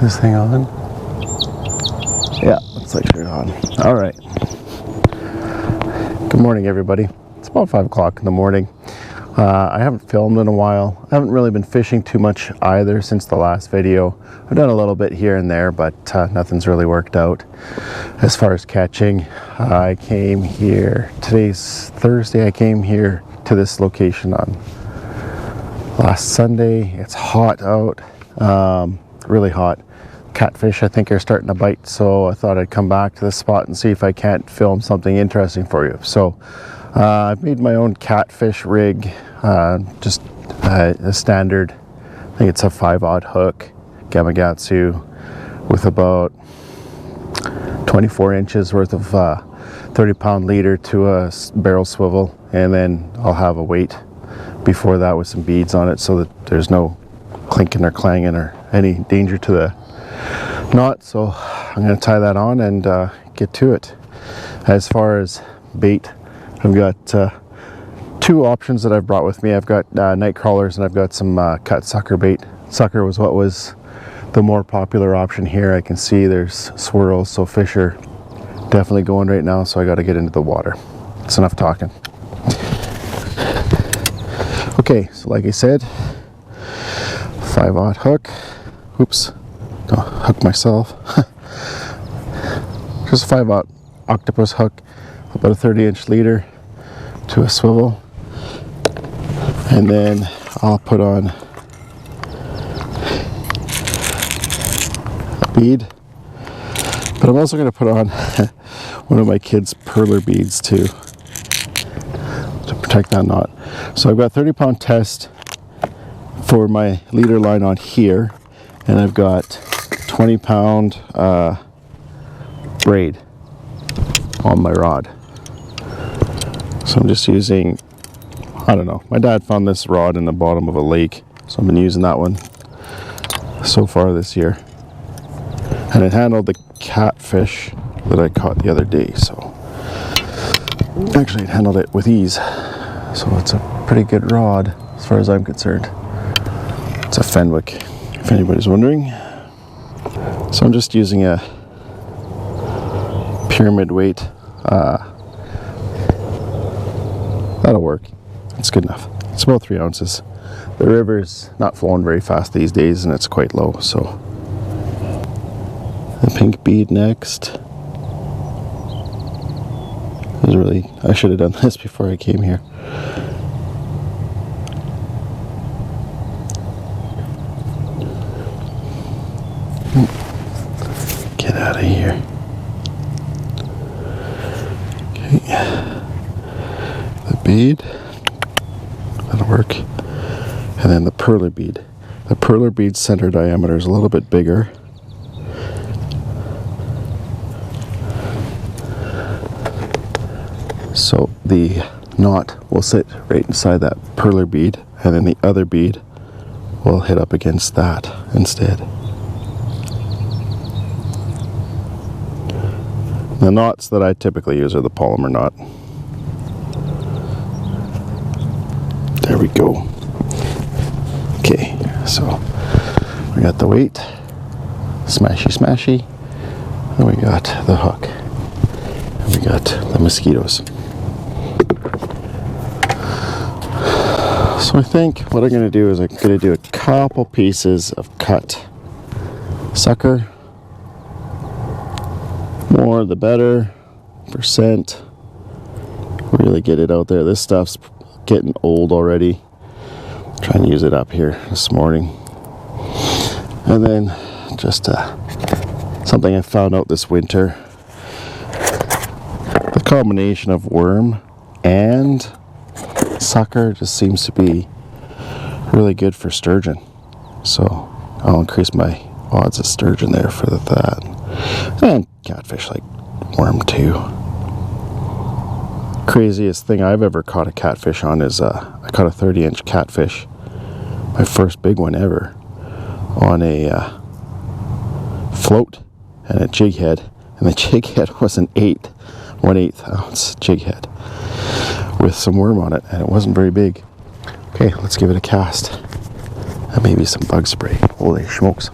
this thing on? Yeah, looks like you're on. All right. Good morning, everybody. It's about 5 o'clock in the morning. I haven't filmed in a while. I haven't really been fishing too much either since the last video. I've done a little bit here and there, but nothing's really worked out. As far as catching, I came here, today's Thursday, I came here to this location on last Sunday. It's hot out, really hot. Catfish, I think, are starting to bite, so I thought I'd come back to this spot and see if I can't film something interesting for you. So I've made my own catfish rig, just a standard, I think it's a 5/0 hook, Gamakatsu, with about 24 inches worth of 30-pound leader to a barrel swivel, and then I'll have a weight before that with some beads on it so that there's no clinking or clanging or any danger to the knot. So I'm going to tie that on and get to it. As far as bait, I've got two options that I've brought with me. I've got night crawlers and I've got some cut sucker bait. Sucker was what was the more popular option here. I can see there's swirls, so fish are definitely going right now, so I got to get into the water. It's enough talking. Okay, so like I said, 5/0 hook. Oops, don't hook myself. Just a 5/0 octopus hook, about a 30-inch leader to a swivel, and then I'll put on a bead, but I'm also going to put on one of my kids' perler beads to protect that knot. So I've got 30-pound test for my leader line on here, and I've got 20-pound braid on my rod. So I'm just using, I don't know, my dad found this rod in the bottom of a lake, so I've been using that one so far this year, and it handled the catfish that I caught the other day. So actually it handled it with ease, so it's a pretty good rod as far as I'm concerned. It's a Fenwick, if anybody's wondering. So I'm just using a pyramid weight. That'll work. It's good enough. It's about 3 ounces. The river's not flowing very fast these days and it's quite low, so. The pink bead next. I should have done this before I came here. Get out of here. Okay. The bead. That'll work. And then the perler bead. The perler bead's center diameter is a little bit bigger. So the knot will sit right inside that perler bead, and then the other bead will hit up against that instead. The knots that I typically use are the polymer knot. There we go. Okay, so we got the weight, smashy smashy, and we got the hook, and we got the mosquitoes. So I think what I'm going to do is I'm going to do a couple pieces of cut sucker. More the better. Percent. Really get it out there. This stuff's getting old already. Try and use it up here this morning. And then just something I found out this winter. The combination of worm and sucker just seems to be really good for sturgeon, so I'll increase my odds of sturgeon there for that, and catfish like worm too. Craziest thing I've ever caught a catfish on is I caught a 30-inch catfish, my first big one ever, on a float and a jig head, and the jig head was an 1/8 ounce jig head with some worm on it, and it wasn't very big. Okay, let's give it a cast. And maybe some bug spray. Holy smokes.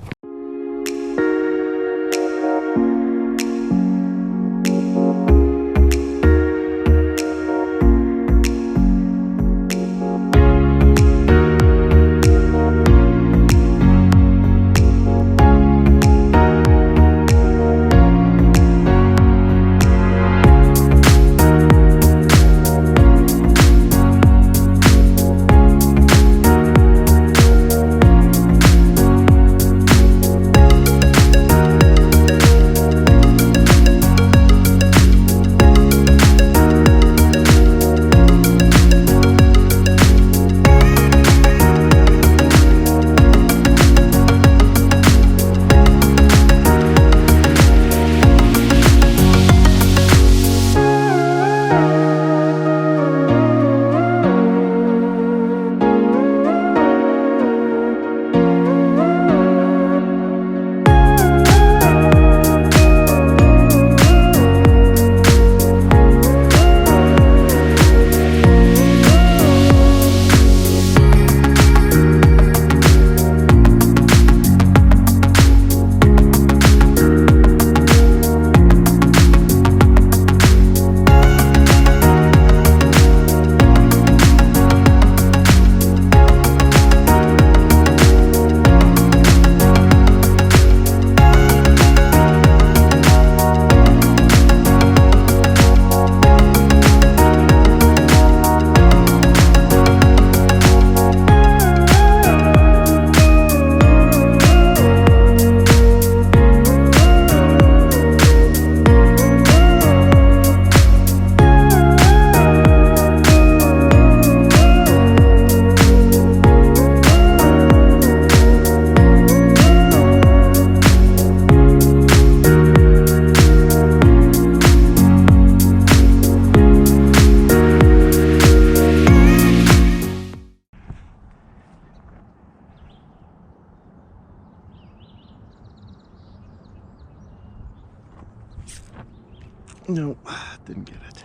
No, didn't get it.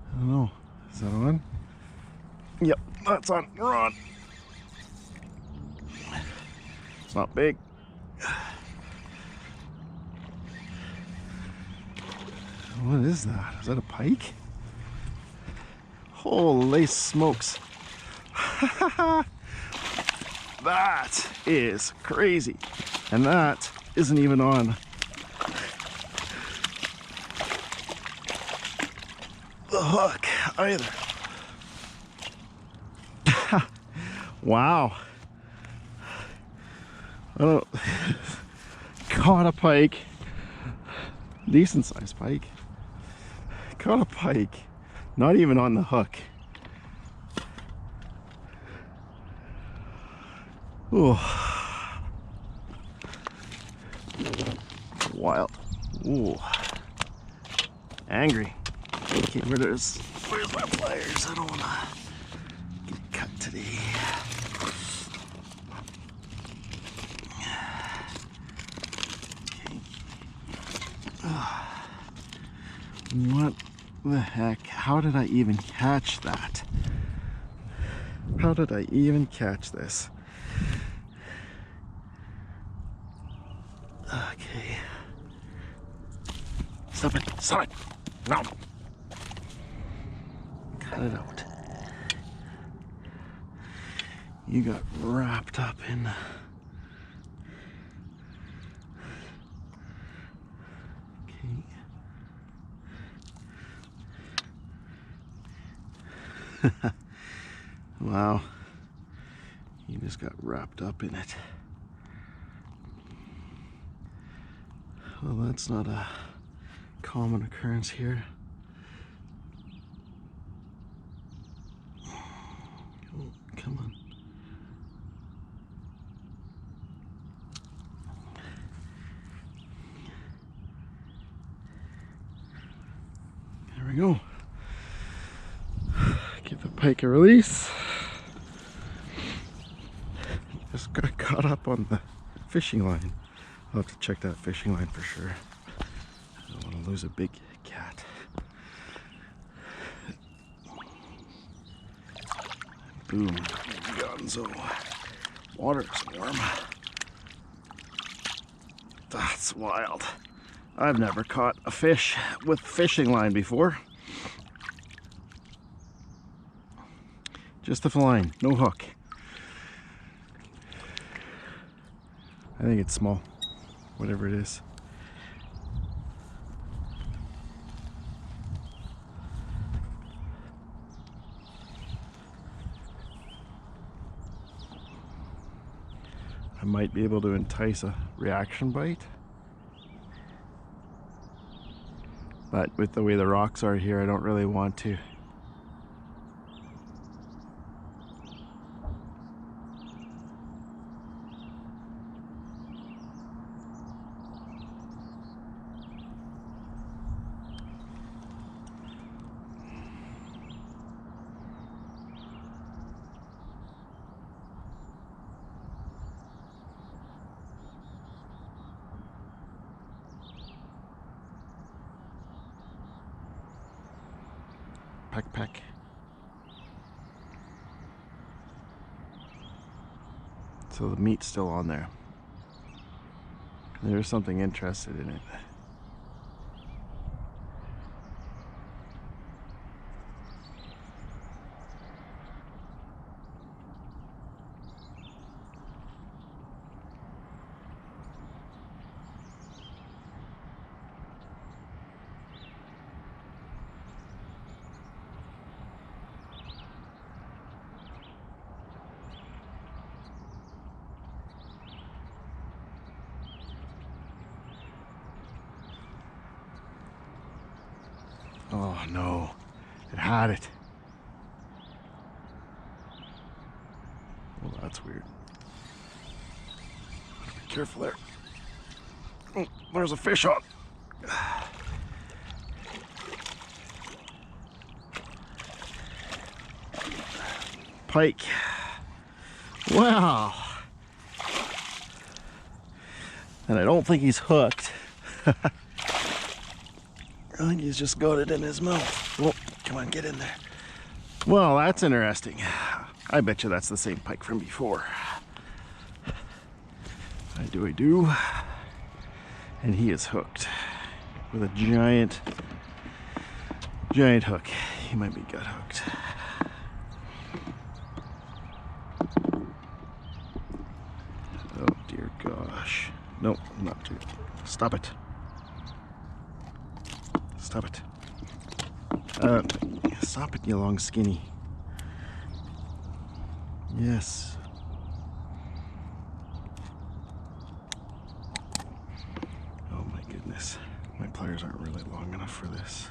I don't know. Is that on? Yep, that's on. We're on. It's not big. What is that? Is that a pike? Holy smokes. That is crazy. And that isn't even on the hook either. Wow. Oh, caught a pike. Decent sized pike. Caught a pike. Not even on the hook. Ooh. Wild. Ooh. Angry. Okay, where's my pliers? I don't wanna get cut today. What the heck? How did I even catch that? How did I even catch this? Okay. Stop it! Stop it! No! Cut it out. You got wrapped up in... Okay. Wow. You just got wrapped up in it. Well, that's not a common occurrence here. Oh, come on. There we go. Give the pike a release. Just got caught up on the fishing line. I'll have to check that fishing line for sure. I don't want to lose a big cat. Boom. Gonzo. Water's warm. That's wild. I've never caught a fish with fishing line before. Just the line, no hook. I think it's small, whatever it is. I might be able to entice a reaction bite. But with the way the rocks are here, I don't really want to. Peck, peck. So the meat's still on there. There's something interested in it. Oh no, it had it. Well, that's weird. Be careful there. Oh, there's a fish on. pike. Wow. And I don't think he's hooked. I think he's just got it in his mouth. Oh, come on, get in there. Well, that's interesting. I bet you that's the same pike from before. I do. And he is hooked with a giant hook. He might be gut hooked. Oh dear gosh. Nope, not too. Stop it. Stop it. Stop it, you long skinny. Yes. Oh my goodness. My pliers aren't really long enough for this.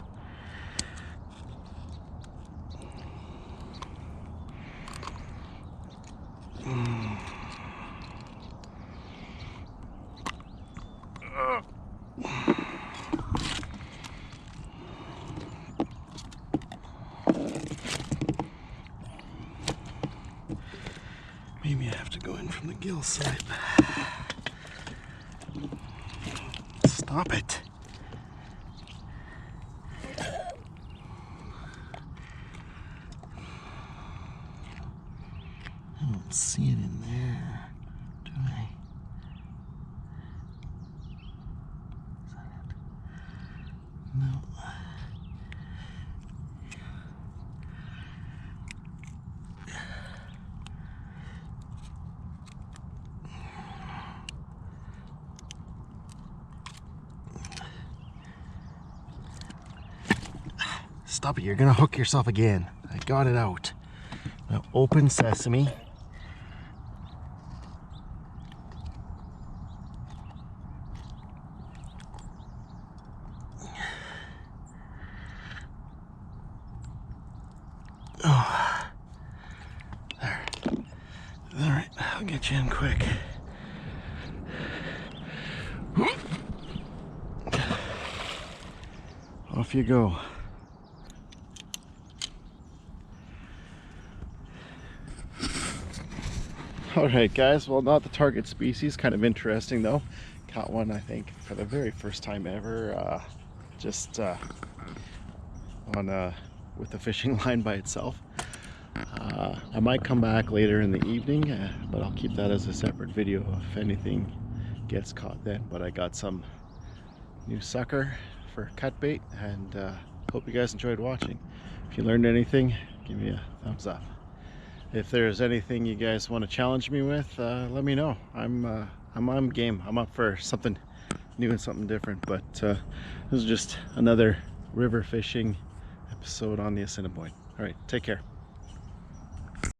Maybe I have to go in from the gill side. Stop it. I don't see it in there, do I? Is that it? No. Stop it, you're gonna hook yourself again. I got it out. Now open sesame. Oh, there. All right, I'll get you in quick. Off you go. Alright guys, well, not the target species, kind of interesting though. Caught one, I think, for the very first time ever, with a fishing line by itself. I might come back later in the evening, but I'll keep that as a separate video if anything gets caught then. But I got some new sucker for cut bait, and hope you guys enjoyed watching. If you learned anything, give me a thumbs up. If there's anything you guys want to challenge me with, let me know. I'm game. I'm up for something new and something different. But this is just another river fishing episode on the Assiniboine. All right, take care.